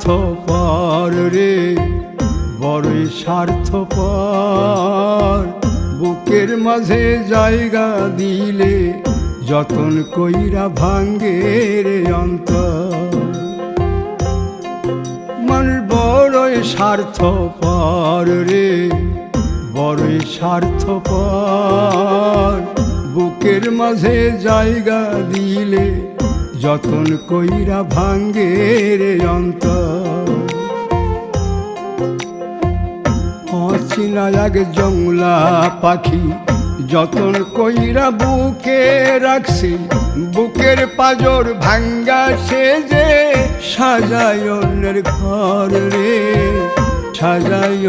স্বার্থপর রে, বড়ই স্বার্থপর। বুকের মাঝে জায়গা দিলে যতন কইরা ভাঙ্গে রে অন্তর। মানুষ বড়ই স্বার্থপর রে, বড়ই স্বার্থপর। বুকের মাঝে জায়গা দিলে যতন কইরা ভাঙ্গে রে অন্তর। অচিনা এক জংলা পাখি যতন কইরা বুকে রাখছি, বুকের পাজর ভাঙ্গা সে যে সাজায় অন্যের ঘর রে, সাজায়